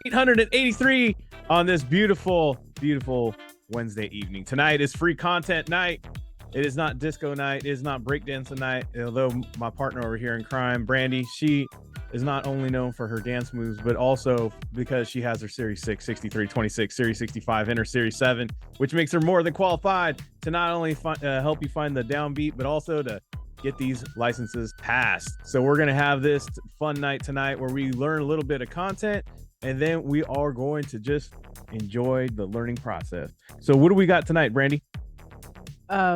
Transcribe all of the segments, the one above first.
883 on this beautiful, beautiful Wednesday evening. Tonight is free content night. It is not disco night. It is not breakdancing night. Although my partner over here in crime, Brandy, she is not only known for her dance moves, but also because she has her Series 6, 63, 26, Series 65, and her Series 7, which makes her more than qualified to not only help you find the downbeat, but also to get these licenses passed. So we're going to have this fun night tonight where we learn a little bit of content, and then we are going to just enjoy the learning process. So what do we got tonight, Brandy?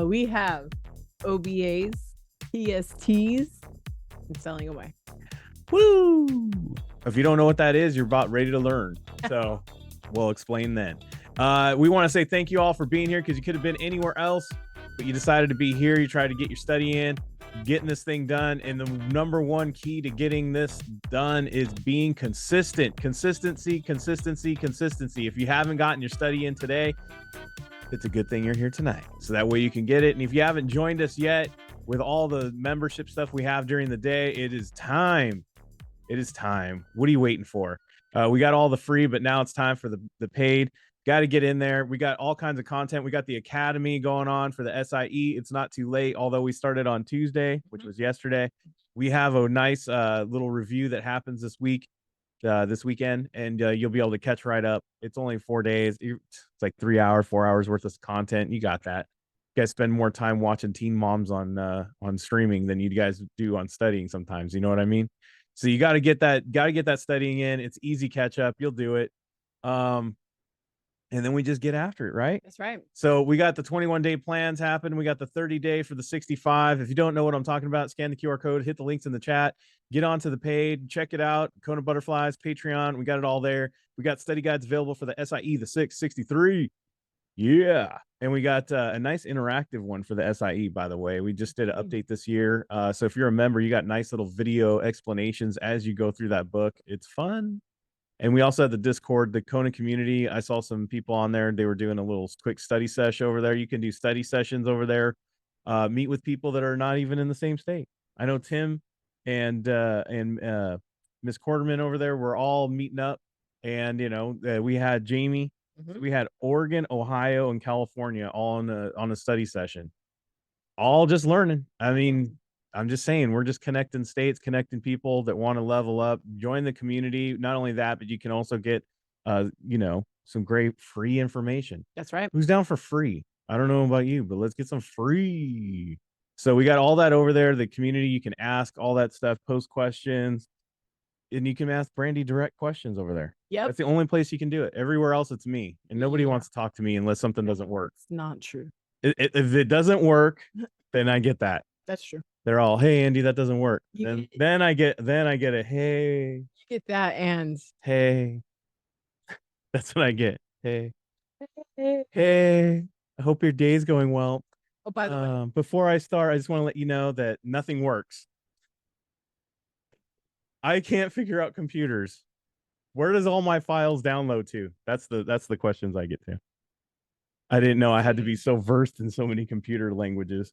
We have OBAs, PSTs, and selling away. Woo! If you don't know what that is, you're about ready to learn. So we'll explain then. We want to say thank you all for being here because you could have been anywhere else, but you decided to be here. You tried to get your study in, getting this thing done. And the number one key to getting this done is being consistent. Consistency. If you haven't gotten your study in today, it's a good thing you're here tonight. So that way you can get it. And if you haven't joined us yet with all the membership stuff we have during the day, it is time. It is time. What are you waiting for? We got all the free, but now it's time for the paid. Got to get in there. We got all kinds of content. We got the academy going on for the SIE. It's not too late, although we started on Tuesday, which was yesterday. We have a nice little review that happens this weekend, and you'll be able to catch right up. It's only 4 days. It's like 4 hours worth of content. You got that. You guys spend more time watching Teen Moms on streaming than you guys do on studying sometimes. You know what I mean? So you got to get that studying in. It's easy catch up. You'll do it. And then we just get after it, right? That's right. So we got the 21-day plans happen. We got the 30-day for the 65. If you don't know what I'm talking about, scan the QR code, hit the links in the chat, get onto the page, check it out. KonaButterflyz, Patreon, we got it all there. We got study guides available for the SIE, the 6, 63. Yeah. And we got a nice interactive one for the SIE, by the way. We just did an update this year. So if you're a member, you got nice little video explanations as you go through that book. It's fun. And we also had the Discord, the Kona community. I saw some people on there. They were doing a little quick study sesh over there. You can do study sessions over there. Meet with people that are not even in the same state. I know Tim and Miss Quarterman over there were all meeting up. And, we had Jamie. Mm-hmm. We had Oregon, Ohio, and California all on a study session. All just learning. I mean, I'm just saying, we're just connecting states, connecting people that want to level up, join the community. Not only that, but you can also get, some great free information. That's right. Who's down for free? I don't know about you, but let's get some free. So we got all that over there. The community, you can ask all that stuff, post questions, and you can ask Brandy direct questions over there. Yep. That's the only place you can do it. Everywhere else, it's me. And nobody wants to talk to me unless something doesn't work. It's not true. If it doesn't work, then I get that. That's true. They're all, hey, Andy, that doesn't work. Then I get a hey. You get that and hey. That's what I get. Hey. Hey. I hope your day's going well. Oh, by the way, before I start, I just want to let you know that nothing works. I can't figure out computers. Where does all my files download to? That's the questions I get to. I didn't know I had to be so versed in so many computer languages.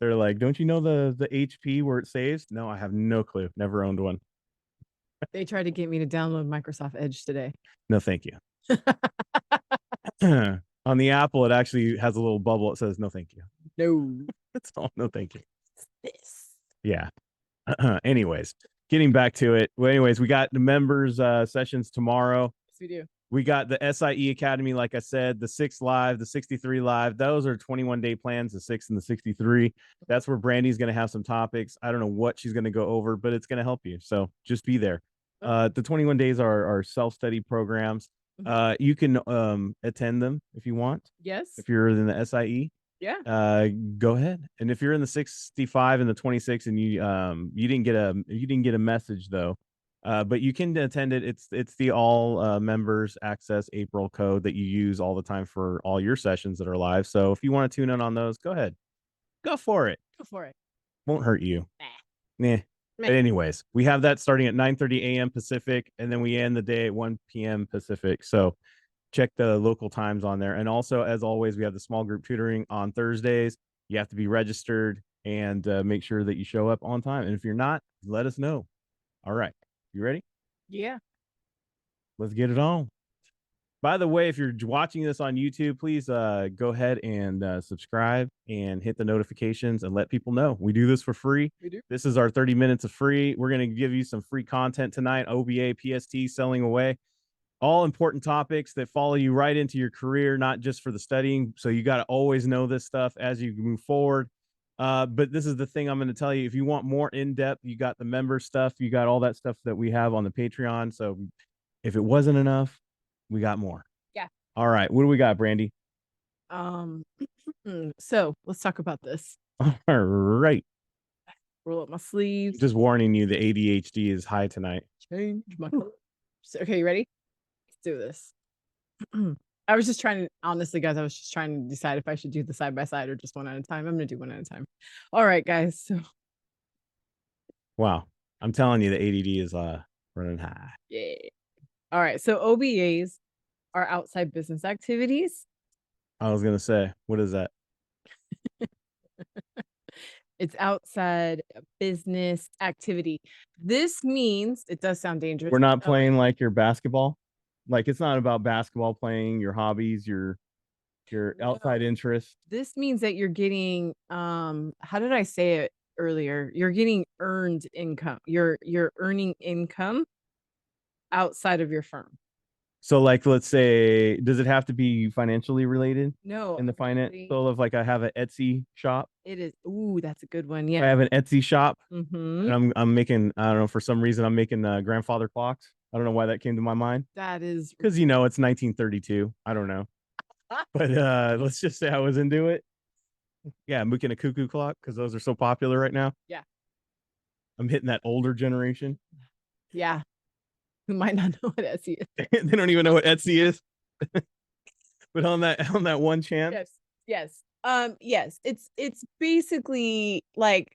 They're like, don't you know the HP where it saves? No, I have no clue. Never owned one. They tried to get me to download Microsoft Edge today. No, thank you. On the Apple, it actually has a little bubble. It says, no, thank you. No. That's all. No, thank you. This. Yeah. Anyways, getting back to it. Well, anyways, we got the members sessions tomorrow. Yes, we do. We got the SIE Academy, like I said, the 6 live, the 63 live. Those are 21-day plans, the 6 and the 63. That's where Brandy's going to have some topics. I don't know what she's going to go over, but it's going to help you. So just be there. The 21 days are self-study programs. You can attend them if you want. Yes. If you're in the SIE. Yeah. Go ahead. And if you're in the 65 and the 26 and you didn't get a message though, but you can attend it. It's the all members access April code that you use all the time for all your sessions that are live. So if you want to tune in on those, go ahead. Go for it. Go for it. Won't hurt you. Nah. But anyways, we have that starting at 9:30 a.m. Pacific, and then we end the day at 1 p.m. Pacific. So check the local times on there. And also, as always, we have the small group tutoring on Thursdays. You have to be registered and make sure that you show up on time. And if you're not, let us know. All right. You ready? Yeah. Let's get it on. By the way, if you're watching this on YouTube, please go ahead and subscribe and hit the notifications and let people know. We do this for free. We do. This is our 30 minutes of free. We're going to give you some free content tonight. OBA PST selling away. All important topics that follow you right into your career, not just for the studying. So you got to always know this stuff as you move forward. But this is the thing I'm going to tell you. If you want more in-depth, you got the member stuff. You got all that stuff that we have on the Patreon. So if it wasn't enough, we got more. Yeah. All right. What do we got, Brandy? So let's talk about this. All right. Roll up my sleeves. Just warning you, the ADHD is high tonight. Change my color. Okay, you ready? Let's do this. I was just trying to, honestly, guys, I was just trying to decide if I should do the side by side or just one at a time. I'm going to do one at a time. All right, guys. So, wow. I'm telling you, the ADD is running high. yeah. All right. So OBAs are outside business activities. I was going to say, what is that? It's outside business activity. This means, it does sound dangerous. We're not playing like your basketball. Like it's not about basketball playing, your hobbies, your outside interests. This means that you're getting, how did I say it earlier? You're getting earned income. You're earning income outside of your firm. So like, let's say, does it have to be financially related? No. In the finance, so if like I have an Etsy shop. It is. Ooh, that's a good one. Yeah. I have an Etsy shop, and I'm making, I don't know, for some reason I'm making grandfather clocks. I don't know why that came to my mind. That is because you know it's 1932. I don't know, but let's just say I was into it. Yeah, I'm making a cuckoo clock because those are so popular right now. Yeah, I'm hitting that older generation. Yeah, who might not know what Etsy is. They don't even know what Etsy is. But on that one chance. Yes. It's basically like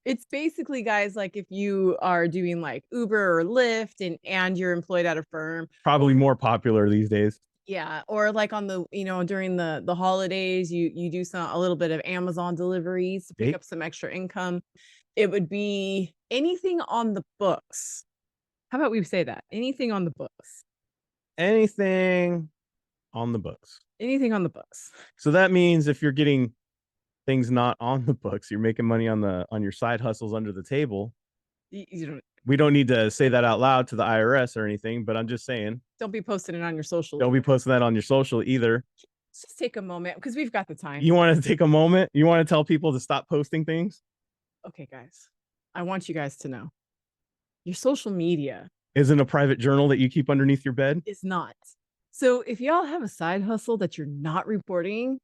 it's basically, guys, like if you are doing like Uber or Lyft and you're employed at a firm. Probably more popular these days. Yeah, or like on the, during the holidays, you do a little bit of Amazon deliveries to pick up some extra income. It would be anything on the books. How about we say that? Anything on the books. Anything on the books. Anything on the books. So that means if you're getting things not on the books, you're making money on your side hustles under the table. We don't need to say that out loud to the IRS or anything, but I'm just saying. Don't be posting it on your social. Don't be posting that on your social either. Let's just take a moment because we've got the time. You want to take a moment? You want to tell people to stop posting things? Okay, guys. I want you guys to know. Your social media isn't a private journal that you keep underneath your bed. It's not. So if y'all have a side hustle that you're not reporting,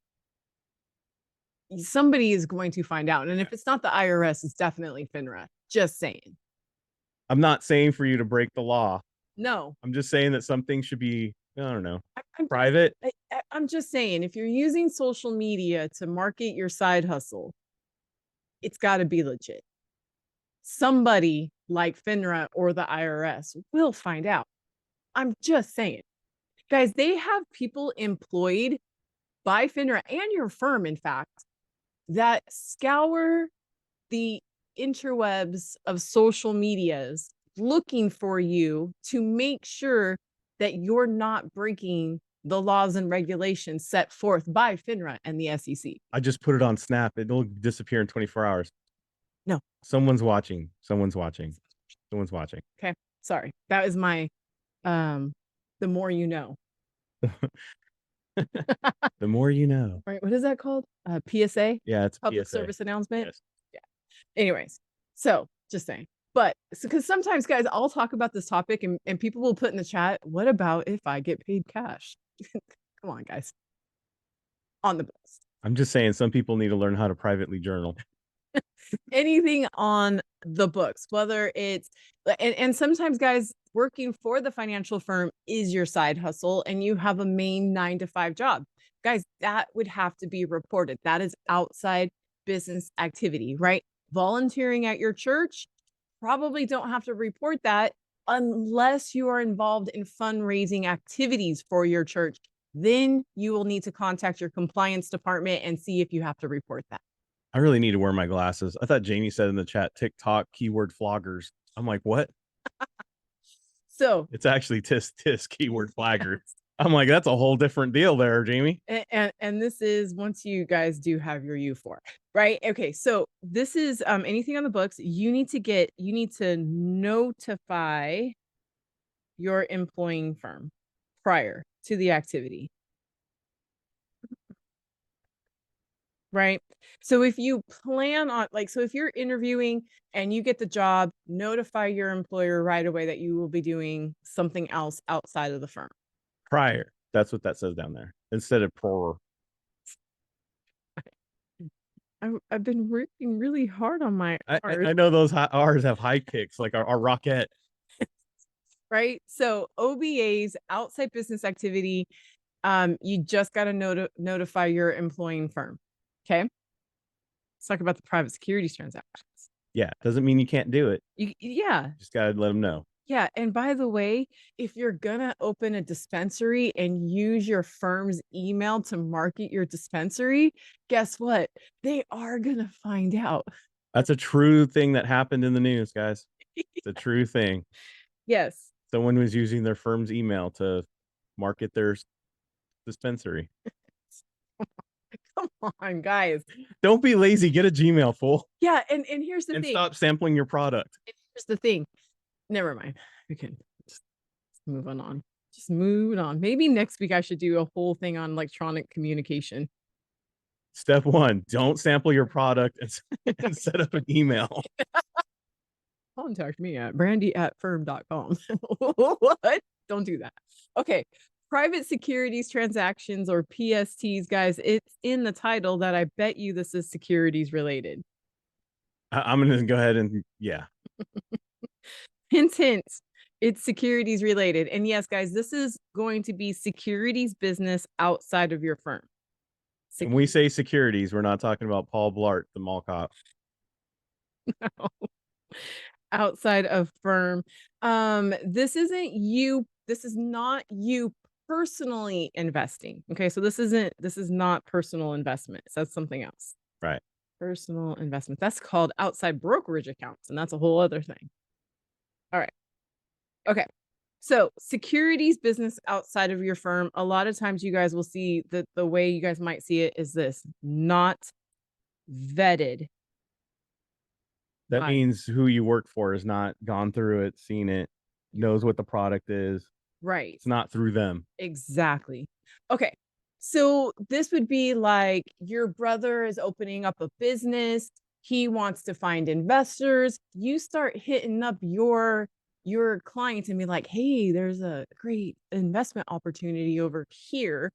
somebody is going to find out. And if it's not the IRS, it's definitely FINRA. Just saying. I'm not saying for you to break the law. No. I'm just saying that some things should be, I don't know, private. I'm just saying, if you're using social media to market your side hustle, it's got to be legit. Somebody like FINRA or the IRS will find out. I'm just saying. Guys, they have people employed by FINRA and your firm, in fact, that scour the interwebs of social medias looking for you to make sure that you're not breaking the laws and regulations set forth by FINRA and the SEC. I just put it on Snap. It'll disappear in 24 hours. No. Someone's watching. Someone's watching. Someone's watching. Okay. Sorry. That is my, the more you know. The more you know. Right. What is that called? PSA? Yeah, it's public PSA. Service announcement. Yes. Yeah. Anyways, so just saying. But because sometimes, guys, I'll talk about this topic and people will put in the chat, what about if I get paid cash? Come on, guys. On the books. I'm just saying some people need to learn how to privately journal. Anything on the books, whether it's, and sometimes, guys, working for the financial firm is your side hustle and you have a main 9-to-5 job. Guys, that would have to be reported. That is outside business activity, right? Volunteering at your church, probably don't have to report that unless you are involved in fundraising activities for your church. Then you will need to contact your compliance department and see if you have to report that. I really need to wear my glasses. I thought Jamie said in the chat, TikTok keyword floggers. I'm like, what? So it's actually tisk keyword flagger. I'm like, that's a whole different deal there, Jamie. And this is once you guys do have your U4, right? Okay, so this is anything on the books. You need to notify your employing firm prior to the activity. Right. So if you plan on so if you're interviewing and you get the job, notify your employer right away that you will be doing something else outside of the firm. Prior. That's what that says down there instead of pro. I've been working really hard on my I know those R's have high kicks like our rocket. Right. So OBA's outside business activity, you just got to notify your employing firm. Okay. Let's talk about the private securities transactions. Yeah. Doesn't mean you can't do it. Yeah. Just got to let them know. Yeah. And by the way, if you're going to open a dispensary and use your firm's email to market your dispensary, guess what? They are going to find out. That's a true thing that happened in the news, guys. It's a true thing. Yes. Someone was using their firm's email to market their dispensary. Come on, guys. Don't be lazy. Get a Gmail, fool. Yeah. And here's the thing. And stop sampling your product. Here's the thing. Never mind. We can just move on. Just moving on. Maybe next week I should do a whole thing on electronic communication. Step 1, don't sample your product and set up an email. Contact me at brandy@firm.com. What? Don't do that. Okay. Private securities transactions, or PSTs, guys, it's in the title that I bet you this is securities related. I'm going to go ahead and, yeah. Hint, hint. It's securities related. And yes, guys, this is going to be securities business outside of your firm. When we say securities, we're not talking about Paul Blart, the mall cop. No. Outside of firm. This isn't you. This is not you personally investing. Okay. So this is not personal investments. That's something else. Right. Personal investment. That's called outside brokerage accounts. And that's a whole other thing. All right. Okay. So securities business outside of your firm. A lot of times you guys will see that the way you guys might see it is this: not vetted. That means who you work for has not gone through it, seen it, knows what the product is. Right. It's not through them. Exactly. Okay. So this would be like your brother is opening up a business. He wants to find investors. You start hitting up your clients and be like, hey, there's a great investment opportunity over here.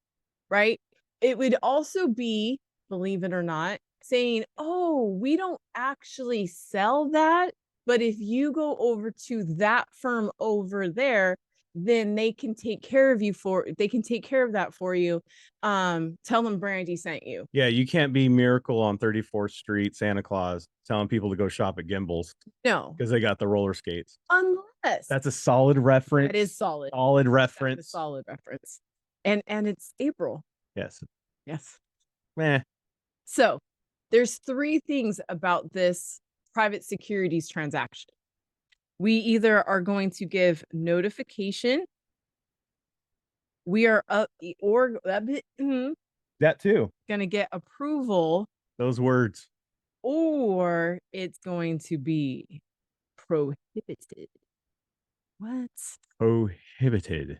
Right. It would also be, believe it or not, saying, oh, we don't actually sell that, but if you go over to that firm over there, then they can take care of that for you. Tell them Brandy sent you. Yeah, you can't be Miracle on 34th Street, Santa Claus, telling people to go shop at Gimbals. No. Because they got the roller skates. Unless. That's a solid reference. That is solid. Solid reference. That's a solid reference. And it's April. Yes. Yes. Meh. So there's 3 things about this private securities transaction. We either are going to give notification, we are that too. Going to get approval. Those words. Or it's going to be prohibited. What? Prohibited.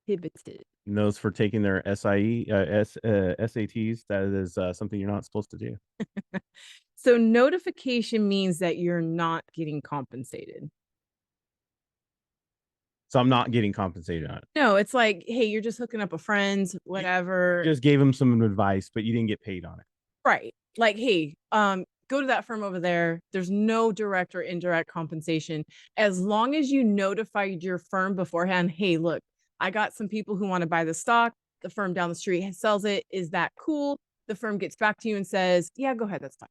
Prohibited. And those for taking their SATs, that is something you're not supposed to do. So notification means that you're not getting compensated. So I'm not getting compensated on it. No, it's like, hey, you're just hooking up a friend, whatever. You just gave them some advice, but you didn't get paid on it. Right. Like, hey, go to that firm over there. There's no direct or indirect compensation. As long as you notified your firm beforehand, hey, look, I got some people who want to buy the stock. The firm down the street sells it. Is that cool? The firm gets back to you and says, yeah, go ahead. That's fine.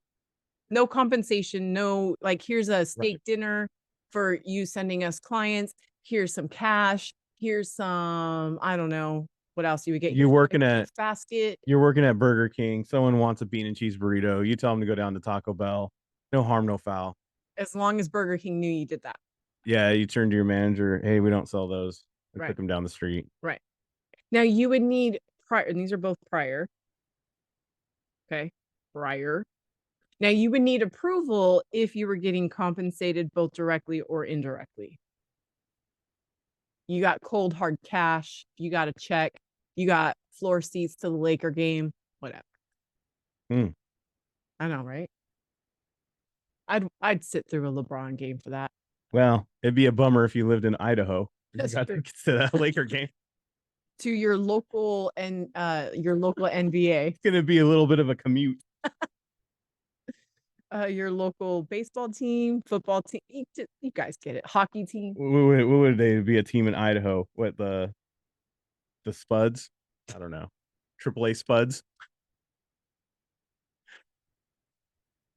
No compensation. No, like, here's a steak dinner for you sending us clients. Here's some cash. Here's some, I don't know what else you would get. You're working at basket. You're working at Burger King. Someone wants a bean and cheese burrito. You tell them to go down to Taco Bell. No harm, no foul. As long as Burger King knew you did that. Yeah, you turn to your manager. Hey, we don't sell those. We Right. took them down the street. Right. Now you would need prior, and these are both prior. Okay. Prior. Now you would need approval if you were getting compensated both directly or indirectly. You got cold hard cash, you got a check, you got floor seats to the Laker game, whatever. I know, right? I'd sit through a LeBron game for that. Well, it'd be a bummer if you lived in Idaho. That's You got true. to get to that Laker game. To your local and your local NBA. It's gonna be a little bit of a commute. Your local baseball team, football team. You guys get it. Hockey team. What would they be? A team in Idaho? What the Spuds? I don't know. AAA Spuds.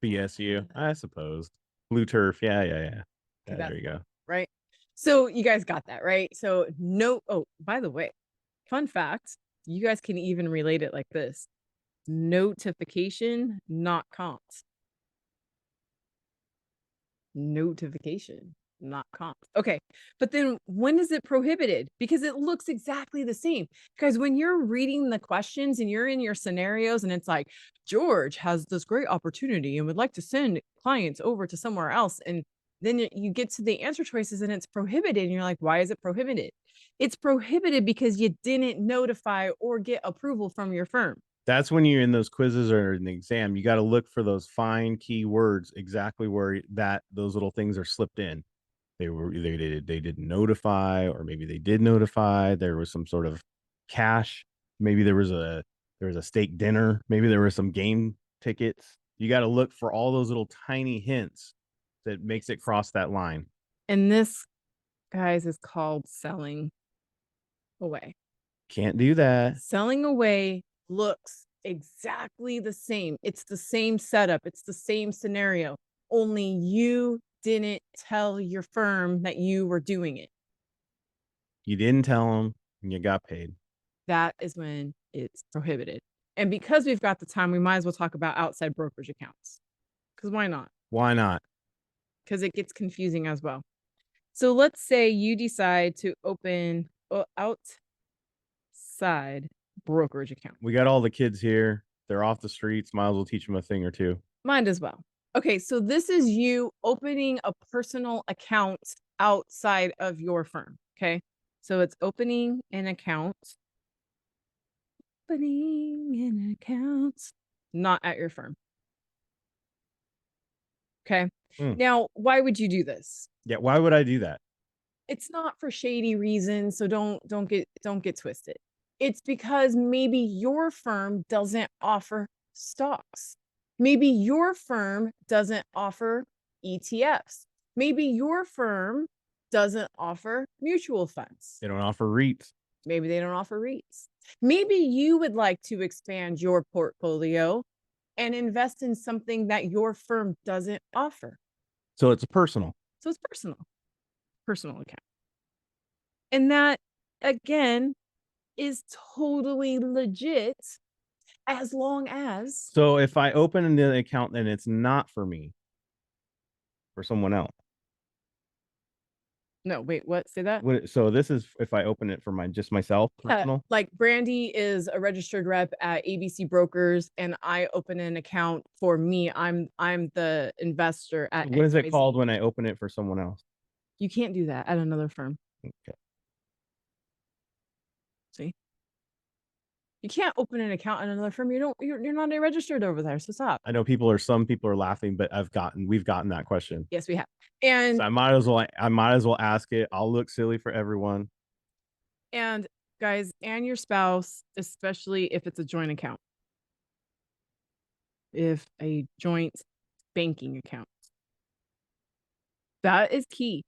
BSU, I suppose. Blue turf. Yeah. There you go. Right. So you guys got that, right? So no. Oh, by the way, fun fact, you guys can even relate it like this. Notification, not comp. Notification, not comp. Okay. But then when is it prohibited? Because it looks exactly the same. Because when you're reading the questions and you're in your scenarios and it's like, George has this great opportunity and would like to send clients over to somewhere else. And then you get to the answer choices and it's prohibited. And you're like, why is it prohibited? It's prohibited because you didn't notify or get approval from your firm. That's when you're in those quizzes or in the exam, you got to look for those fine key words, exactly where those little things are slipped in. They didn't notify, or maybe they did notify. There was some sort of cash. Maybe there was a steak dinner. Maybe there were some game tickets. You got to look for all those little tiny hints that makes it cross that line. And this, guys, is called selling away. Can't do that. Selling away looks exactly the same. It's the same setup. It's the same scenario. Only you didn't tell your firm that you were doing it. You didn't tell them and you got paid. That is when it's prohibited. And because we've got the time, we might as well talk about outside brokerage accounts. Because why not? Why not? Because it gets confusing as well. So let's say you decide to open outside brokerage account. We got all the kids here. They're off the streets. Might as well teach them a thing or two. Might as well. Okay, so this is you opening a personal account outside of your firm. Okay, so it's opening an account. Opening an account, not at your firm. Okay. Now, why would you do this? Yeah, why would I do that? It's not for shady reasons, so don't get twisted. It's because maybe your firm doesn't offer stocks. Maybe your firm doesn't offer ETFs. Maybe your firm doesn't offer mutual funds. They don't offer REITs. Maybe they don't offer REITs. Maybe you would like to expand your portfolio and invest in something that your firm doesn't offer. So it's personal. So it's personal account. And that, again, is totally legit as long as. So if I open an account and it's not for me, for someone else. No, wait, what? Say that? So this is if I open it for myself, personal? Like Brandy is a registered rep at ABC Brokers and I open an account for me. I'm the investor at What is it XYZ. called when I open it for someone else? You can't do that at another firm. Okay. See? You can't open an account at another firm. You're not registered over there. So stop. I know some people are laughing, but we've gotten that question. Yes, we have. And so I might as well ask it. I'll look silly for everyone. And guys, and your spouse, especially if it's a joint account. If a joint banking account. That is key.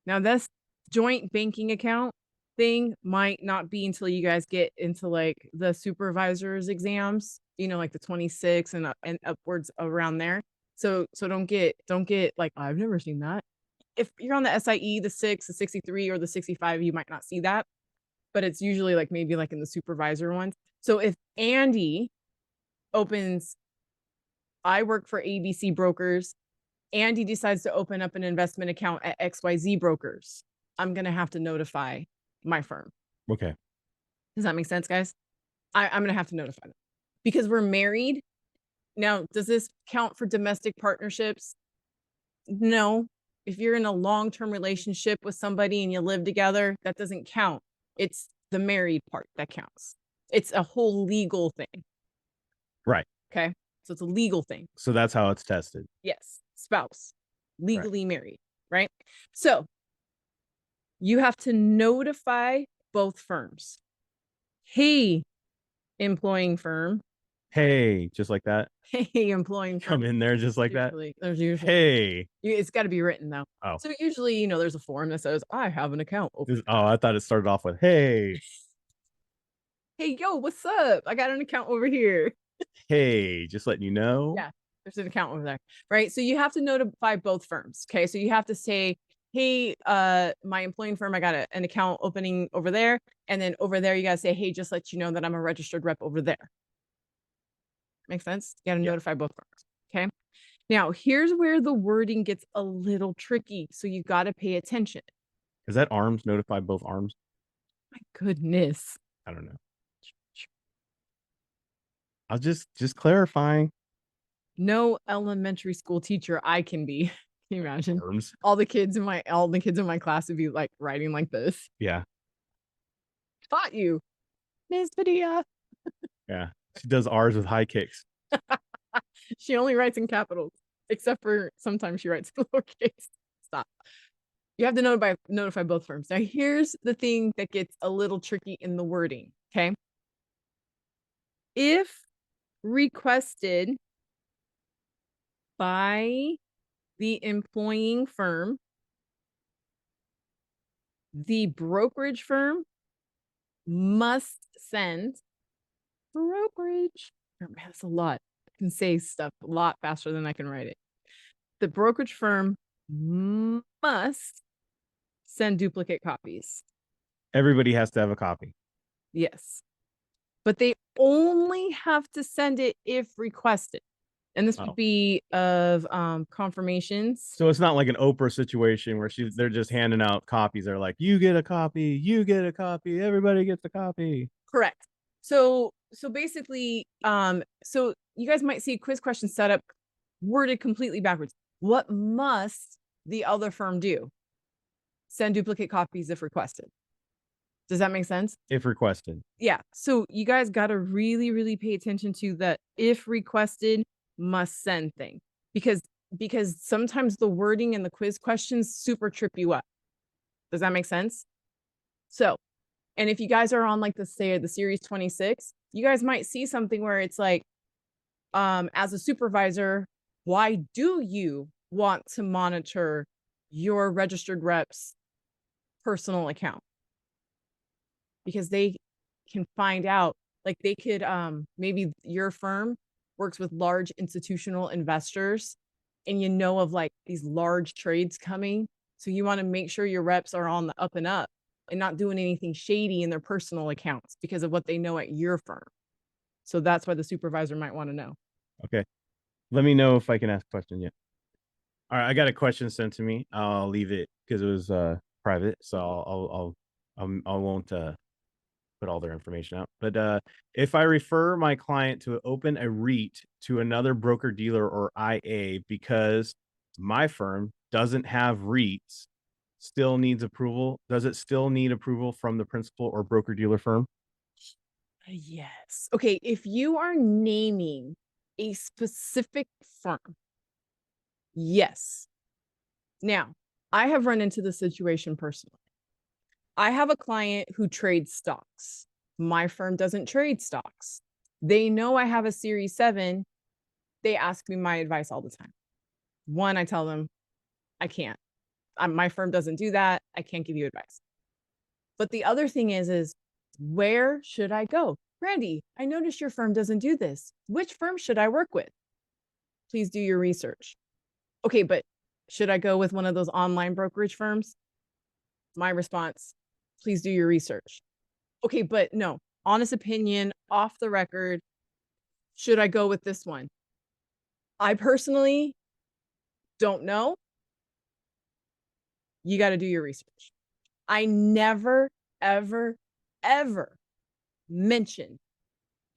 Now, this joint banking account thing might not be until you guys get into like the supervisor's exams, like the 26 and upwards around there. So don't get like, I've never seen that. If you're on the SIE, the 6, the 63, or the 65, you might not see that, but it's usually like maybe like in the supervisor ones. So if Andy opens, I work for ABC Brokers, Andy decides to open up an investment account at XYZ Brokers, I'm going to have to notify my firm. Okay. Does that make sense, guys? I'm going to have to notify them because we're married. Now, does this count for domestic partnerships? No. If you're in a long-term relationship with somebody and you live together, that doesn't count. It's the married part that counts. It's a whole legal thing. Right. Okay. So it's a legal thing. So that's how it's tested. Yes. Spouse, legally married, right? So you have to notify both firms. Hey, employing firm. Hey, just like that. Hey, employing firm. Come in there just like that. There's usually Hey. it's got to be written though. Oh. So usually, you know, there's a form that says, I have an account. Oh, I thought it started off with hey. Hey, yo, what's up? I got an account over here. Hey, just letting you know. Yeah, there's an account over there, right? So you have to notify both firms. Okay. So you have to say, hey, my employing firm, I got an account opening over there. And then over there, you got to say, hey, just let you know that I'm a registered rep over there. Makes sense? You got to notify both firms. Okay. Now, here's where the wording gets a little tricky. So you got to pay attention. Is that arms? Notify both arms? My goodness. I don't know. I'll just clarifying. No elementary school teacher I can be. Can you imagine? Arms. All the kids in my class would be like writing like this. Yeah. Taught you, Miss Padilla. Yeah. She does R's with high kicks. She only writes in capitals, except for sometimes she writes in lowercase. Stop. You have to notify both firms. Now, here's the thing that gets a little tricky in the wording. Okay. If requested by the employing firm, the brokerage firm must send brokerage. Oh, man, that's a lot. I can say stuff a lot faster than I can write it. The brokerage firm must send duplicate copies. Everybody has to have a copy. Yes. But they only have to send it if requested. And this would be of confirmations. So it's not like an Oprah situation where they're just handing out copies. They're like, you get a copy, you get a copy, everybody gets a copy. Correct. So basically, so you guys might see a quiz question set up worded completely backwards. What must the other firm do? Send duplicate copies if requested. Does that make sense? If requested. Yeah. So you guys got to really, really pay attention to that if requested must send thing, because sometimes the wording in the quiz questions super trip you up. Does that make sense? So, and if you guys are on like the series 26, you guys might see something where it's like, as a supervisor, why do you want to monitor your registered rep's personal account? Because they can find out, like they could, maybe your firm works with large institutional investors and you know of like these large trades coming. So you want to make sure your reps are on the up and up and not doing anything shady in their personal accounts because of what they know at your firm. So that's why the supervisor might want to know. Okay. Let me know if I can ask a question yet. All right. I got a question sent to me. I'll leave it because it was private. So I won't put all their information out. But if I refer my client to open a REIT to another broker dealer or IA because my firm doesn't have REITs, still needs approval. Does it still need approval from the principal or broker dealer firm? Yes. Okay. If you are naming a specific firm, yes. Now, I have run into the situation personally. I have a client who trades stocks. My firm doesn't trade stocks. They know I have a Series 7. They ask me my advice all the time. One, I tell them, I can't. My firm doesn't do that. I can't give you advice. But the other thing is where should I go? Randy, I noticed your firm doesn't do this. Which firm should I work with? Please do your research. Okay, but should I go with one of those online brokerage firms? My response, please do your research. Okay, but no, honest opinion, off the record, should I go with this one? I personally don't know, you got to do your research. I never, ever, ever mention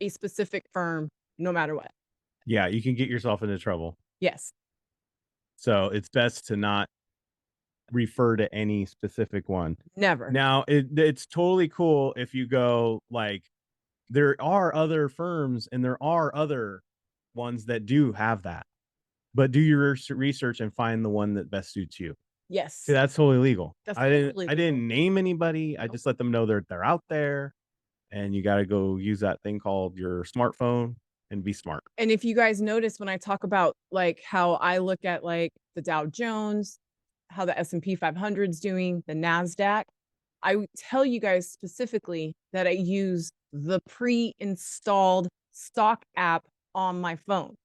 a specific firm, no matter what. Yeah, you can get yourself into trouble. Yes. So it's best to not refer to any specific one. Never. Now, it's totally cool if you go like, there are other firms and there are other ones that do have that, but do your research and find the one that best suits you. Yes. See, that's totally legal. That's I totally didn't name anybody. I just let them know they're out there, and you got to go use that thing called your smartphone and be smart. And if you guys notice when I talk about like how I look at like the Dow Jones, how the S&P 500 is doing, the NASDAQ, I would tell you guys specifically that I use the pre-installed stock app on my phone.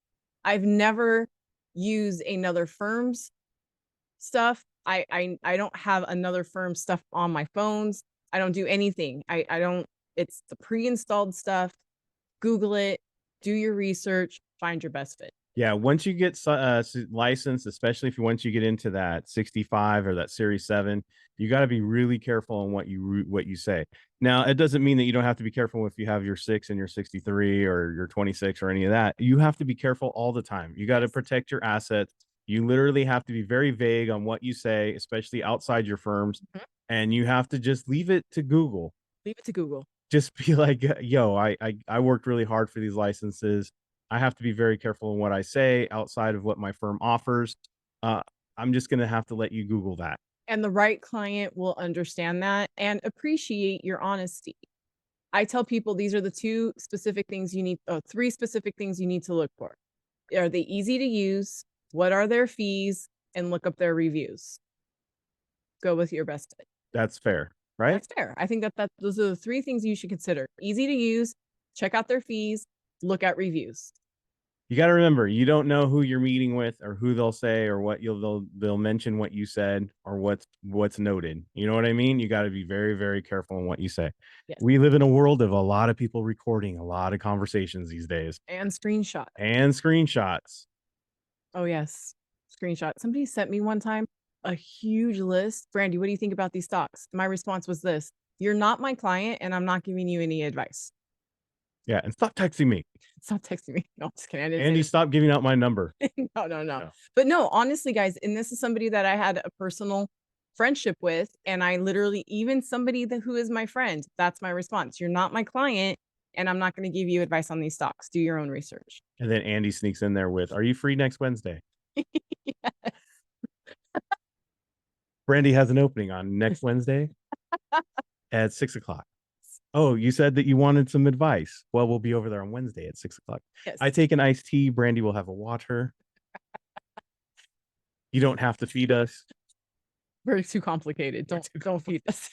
I've never used another firm's stuff. I don't have another firm's stuff on my phones. I don't do anything. I don't, it's the pre-installed stuff. Google it, do your research, find your best fit. Yeah, once you get licensed, especially if once you get into that 65 or that Series 7, you got to be really careful on what you say. Now, it doesn't mean that you don't have to be careful if you have your 6 and your 63 or your 26 or any of that. You have to be careful all the time. You got to protect your assets. You literally have to be very vague on what you say, especially outside your firms, and you have to just leave it to Google. Leave it to Google. Just be like, yo, I worked really hard for these licenses. I have to be very careful in what I say outside of what my firm offers. I'm just going to have to let you Google that. And the right client will understand that and appreciate your honesty. I tell people these are the 2 specific things you need, 3 specific things you need to look for. Are they easy to use? What are their fees? And look up their reviews. Go with your best fit. That's fair, right? That's fair. I think that those are the 3 things you should consider. Easy to use, check out their fees, look at reviews. You got to remember, you don't know who you're meeting with or who they'll say or what they'll mention what you said or what's noted. You know what I mean? You got to be very, very careful in what you say. Yes. We live in a world of a lot of people recording a lot of conversations these days. And screenshots. Oh, yes. Screenshot. Somebody sent me one time a huge list. Brandy, what do you think about these stocks? My response was this: you're not my client and I'm not giving you any advice. Yeah, and stop texting me. Stop texting me. No, I'm just kidding. Andy, stop giving out my number. No. But no, honestly, guys, and this is somebody that I had a personal friendship with, and I literally, even somebody who is my friend, that's my response. You're not my client, and I'm not going to give you advice on these stocks. Do your own research. And then Andy sneaks in there with, "Are you free next Wednesday?" Yes. Brandy has an opening on next Wednesday at 6:00. Oh, you said that you wanted some advice. Well, we'll be over there on Wednesday at 6:00. Yes. I take an iced tea. Brandy will have a water. You don't have to feed us. We're too complicated. Don't feed us.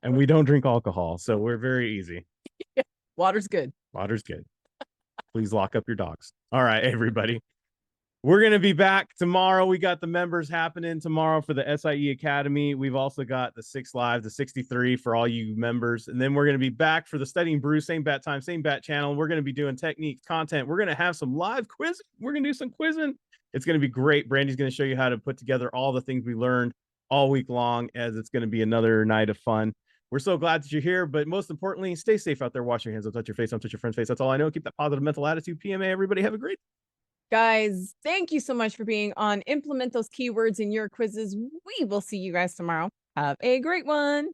And we don't drink alcohol, so we're very easy. Yeah. Water's good. Water's good. Please lock up your dogs. All right, everybody. We're going to be back tomorrow. We got the members happening tomorrow for the SIE Academy. We've also got the 6 Live, the 63 for all you members. And then we're going to be back for the Studying Brew, same bat time, same bat channel. We're going to be doing techniques, content. We're going to have some live quiz. We're going to do some quizzing. It's going to be great. Brandy's going to show you how to put together all the things we learned all week long, as it's going to be another night of fun. We're so glad that you're here, but most importantly, stay safe out there. Wash your hands. Don't touch your face. Don't touch your friend's face. That's all I know. Keep that positive mental attitude. PMA, everybody. Have a great Guys, thank you so much for being on. Implement those keywords in your quizzes. We will see you guys tomorrow. Have a great one.